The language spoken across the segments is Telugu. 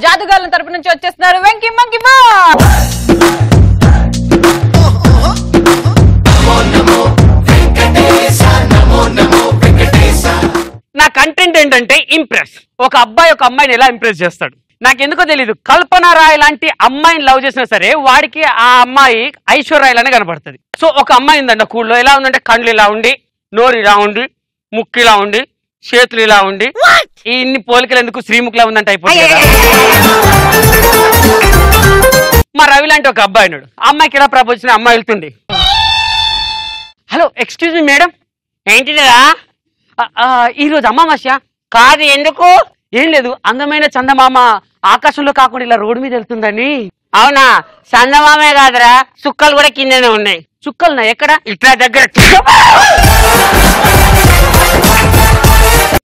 జాదుగాళ్ళ తరపు నుంచి వచ్చేస్తున్నారు వెంకీ మంకీ బా. నా కంటెంట్ ఏంటంటే ఇంప్రెస్. ఒక అబ్బాయి ఒక అమ్మాయిని ఎలా ఇంప్రెస్ చేస్తాడు నాకెందుకో తెలీదు. కల్పన రాయ్ లాంటి అమ్మాయిని లవ్ చేసినా సరే వాడికి ఆ అమ్మాయి ఐశ్వర్య రాయ్ లానే కనపడుతుంది. సో ఒక అమ్మాయి ఉందండి కూల్లో, ఎలా ఉందంటే కళ్ళు ఇలా ఉండి, నోరు ఇలా ఉండి, ముక్కు ఇలా ఉండి, చేతులు ఇలా ఉండి, ఇన్ని పోలికలు ఎందుకు శ్రీముఖిలా ఉందంటే అయిపోతుంది. మా రవి లాంటి ఒక అబ్బాయి ఉన్నాడు, అమ్మాయికి ఎలా ప్రపోజ్ చేసిన అమ్మాయి వెళ్తుంది. Hello excuse me madam. ఏంటిదా ఈరోజు అమావాస్య కాదు, ఎందుకు? ఏం లేదు, అందమైన చందమామ ఆకాశంలో కాకుండా ఇలా రోడ్డు మీద వెళ్తుందని. అవునా, చందమామే కాదురా, చుక్కలు కూడా కిందనే ఉన్నాయి. చుక్కలున్నా ఎక్కడ? ఇట్లా దగ్గర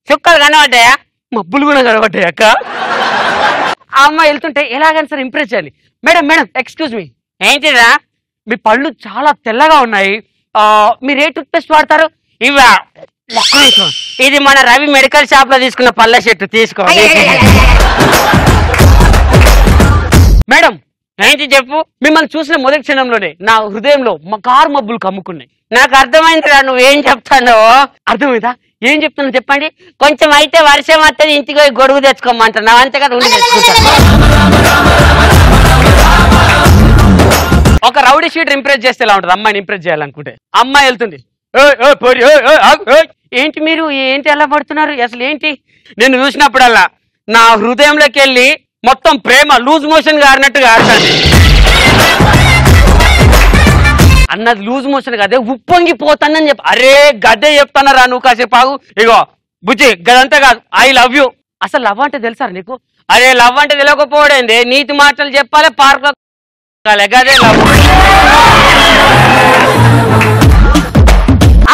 చుక్కలు కనబడ్డాయా? మబ్బులు కూడా కనబడ్డాయి అక్క. ఆ అమ్మాయి వెళ్తుంటే ఎలాగైనా సరే ఇంప్రెస్ చేయాలి. Madam madam excuse me. ఏంటిదా? మీ పళ్ళు చాలా తెల్లగా ఉన్నాయి, మీరు ఏ టూత్ పేస్ట్ వాడతారు? ఇవా, ఇది మన రవి మెడికల్ షాప్ లో తీసుకున్న పళ్ళ చెట్టు, తీసుకోండి. మేడం ఏంటి చెప్పు. మిమ్మల్ని చూసిన మొదటి క్షణంలోనే నా హృదయంలో కారు మబ్బులు కమ్ముకున్నాయి. నాకు అర్థమైందిరా నువ్వేం చెప్తానో. అర్థమైందా? ఏం చెప్తున్నావు చెప్పండి. కొంచెం అయితే వర్షం వస్తుంది, ఇంటికి పోయి గొడుగు తెచ్చుకోమంటున్నావు, అంతే కదా. ఉండి తెచ్చుకుంటా. ఒక రౌడీ షీటర్ ఇంప్రెస్ చేస్తే ఎలా ఉంటుంది అమ్మాయిని ఇంప్రెస్ చేయాలనుకుంటే? అమ్మాయి వెళ్తుంది, ఏంటి మీరు ఏంటి ఎలా పడుతున్నారు అసలు ఏంటి? నేను చూసినప్పుడల్లా నా హృదయంలోకి వెళ్ళి మొత్తం ప్రేమ లూజ్ మోషన్ గారినట్టుగా ఆడతాను. అన్నది లూజ్ మోషన్ కాదే, ఉప్పొంగిపోతానని చెప్పి. అరే గద్దే చెప్తానరా నువ్వు, కాసేపు ఆగు. ఇగో బుజ్జి గదంతా కాదు, ఐ లవ్ యూ. అసలు లవ్ అంటే తెలుసా నీకు? అరే లవ్ అంటే తెలియకపోవడేంది, నీతి మాటలు చెప్పాలి, పార్క్ గదే లవ్.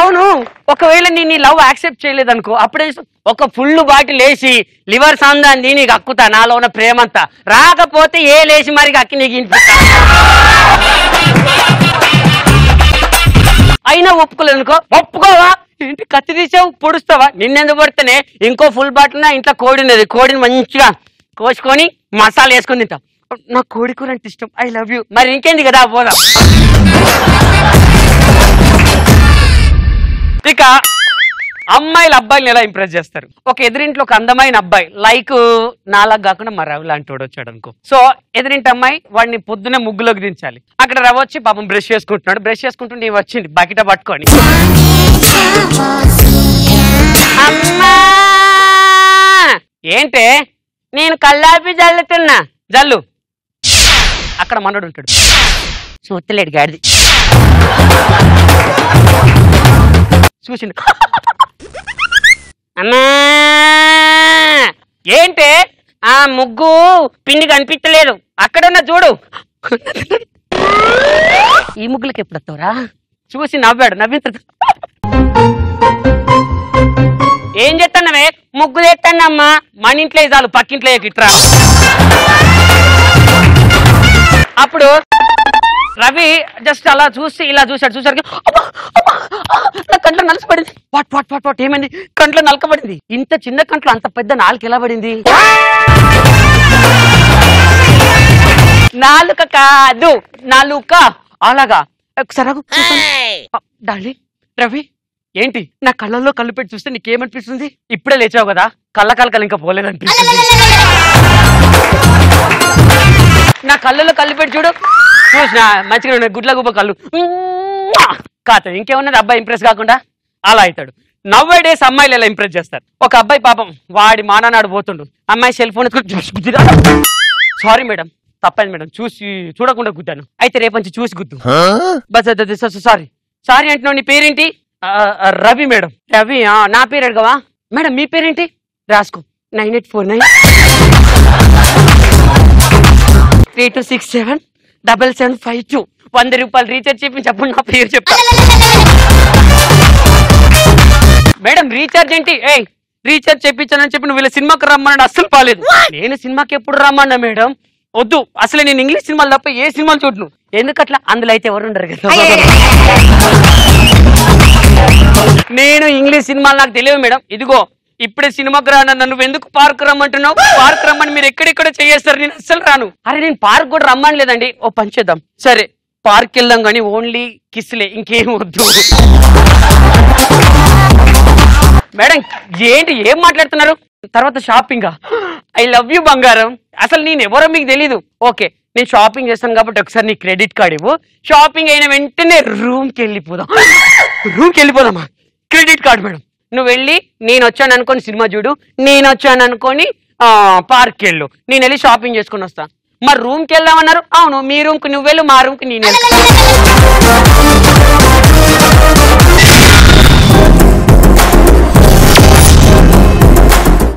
అవును, ఒకవేళ నేను లవ్ యాక్సెప్ట్ చేయలేదనుకో, అప్పుడే ఒక ఫుల్ బాటిల్ వేసి లివర్ సందాన్ని నీకు అక్కుతా, నాలో ఉన్న ప్రేమంతా. రాకపోతే ఏ లేచి మరి అక్కి నీకు ఇంటికి అయినా ఒప్పుకోలేదు అనుకో. ఒప్పుకోవా ఏంటి, కత్తి తీసావు పొడుస్తావా? నిన్నెందుకు పడితేనే ఇంకో ఫుల్ బాటిల్ నా ఇంట్లో కోడి ఉన్నది, కోడిని మంచిగా కోసుకొని మసాలా వేసుకొని తింటా. నాకు కోడి కూర అంటే ఇష్టం, ఐ లవ్ యూ. మరి ఇంకేంది కదా, పోదాం. ఇక అమ్మాయిలు అబ్బాయిని ఎలా ఇంప్రెస్ చేస్తారు? ఒక ఎదురింట్లో ఒక అందమైన అబ్బాయి, లైక్ నాలాగా కాకుండా మా రవి లాంటి వాడు వచ్చాడు అనుకో. సో ఎదురింటి అమ్మాయి వాడిని పొద్దునే ముగ్గులోకి దించాలి. అక్కడ రవి వచ్చి పాపం బ్రష్ చేసుకుంటున్నాడు, బ్రష్ చేసుకుంటూ నీ వచ్చింది బకెట పట్టుకొని, అమ్మా ఏంటే నేను కల్లాపి జల్లుతున్నా, జల్లు. అక్కడ మనోడు ఉంటాడు, చూస్తలేడు గాడిది, చూసిండు. అమ్మా ఏంటే ఆ ముగ్గు పిండి కనిపించలేదు, అక్కడున్న చూడు. ఈ ముగ్గులకి ఎప్పుడు వస్తావురా? చూసి నవ్వాడు, నవ్విన ఏం చేస్తానవే? ముగ్గు తెస్తానమ్మా. మన ఇంట్లో చాలు, పక్కింట్లో ఇట్రా. అప్పుడు రవి జస్ట్ అలా చూసి ఇలా చూశాడు, చూసరికి నా కంట్లో నలసపడింది. వాట్ వాట్ వాట్ వాట్ ఏమైంది? కంట్లో నలకబడింది. ఇంత చిన్న కంట్లో అంత పెద్ద నాలుక ఎలా పడింది? నాలుక కాదు, నాలుక. అలాగా ఒకసారి డార్లింగ్ రవి ఏంటి నా కళ్ళల్లో కళ్ళు పెట్టి చూస్తే నీకేమనిపిస్తుంది? ఇప్పుడే లేచావు కదా, కళ్ళ కలకలు ఇంకా పోలేదనిపిస్తుంది. నా కళ్ళల్లో కళ్ళు పెట్టి చూడు, చూసినా మంచిగా గుడ్ల గుబ్బ కళ్ళు కాదు. ఇంకేమున్నది అబ్బాయి ఇంప్రెస్ కాకుండా? అలా అవుతాడు. నవ్వే డేస్ అమ్మాయిలు ఎలా ఇంప్రెస్ చేస్తారు? ఒక అబ్బాయి పాపం వాడి మానాడు పోతుండు, అమ్మాయి సెల్ ఫోన్ సారీ మేడం తప్పైంది మేడం, చూడకుండా గుద్దాను, అయితే రేపంచి చూసి గుద్దు. బస్ సారీ సారీ అంటున్నావు. నీ పేరేంటి? రవి మేడం. రవి నా పేరు అడగవా మేడం? మీ పేరేంటి? రాసుకో, 9849 3267 7752. 100 రూపాయలు రీఛార్జ్ చేయించప్పుడు నా పేరు చెప్తా. మేడం రీఛార్జ్ ఏంటి? రీఛార్జ్ చేయించానని చెప్పి నువ్వు ఇలా సినిమాకి రమ్మన్నాడు, అస్సలు పాలేదు. నేను సినిమాకి ఎప్పుడు రమ్మన్నా మేడం? వద్దు, అసలు నేను ఇంగ్లీష్ సినిమాలు తప్ప ఏ సినిమాలు చూడను. ఎందుకట్లా? అందులో అయితే ఎవరు ఉండరు కదా. నేను ఇంగ్లీష్ సినిమాలు నాకు తెలియదు మేడం. ఇదిగో ఇప్పుడే సినిమాకి రాను నువ్వు ఎందుకు పార్క్ రమ్మంటున్నావు? పార్క్ రమ్మని మీరు ఎక్కడెక్కడ చేస్తారు, నేను అస్సలు రాను. అరే నేను పార్క్ కూడా రమ్మని లేదండి. ఓ పని చేద్దాం, సరే పార్క్ వెళ్దాం కానీ ఓన్లీ కిస్లే, ఇంకేం వద్దు. మేడం ఏంటి ఏం మాట్లాడుతున్నారు? తర్వాత షాపింగా? ఐ లవ్ యూ బంగారం. అసలు నేను ఎవరో మీకు తెలీదు. ఓకే నేను షాపింగ్ చేస్తాను కాబట్టి ఒకసారి నీ క్రెడిట్ కార్డ్ ఇవ్వు. షాపింగ్ అయిన వెంటనే రూమ్కి వెళ్ళిపోదామా? Credit card madam. నువ్వు వెళ్ళి నేను వచ్చాను అనుకోని సినిమా చూడు, నేను వచ్చాను అనుకోని పార్క్కి వెళ్ళు, నేను వెళ్ళి షాపింగ్ చేసుకుని వస్తా. మరి రూమ్కి వెళ్దామన్నారు. అవును, మీ రూమ్కి నువ్వు వెళ్ళు, మా రూమ్కి నేను వెళ్తాను.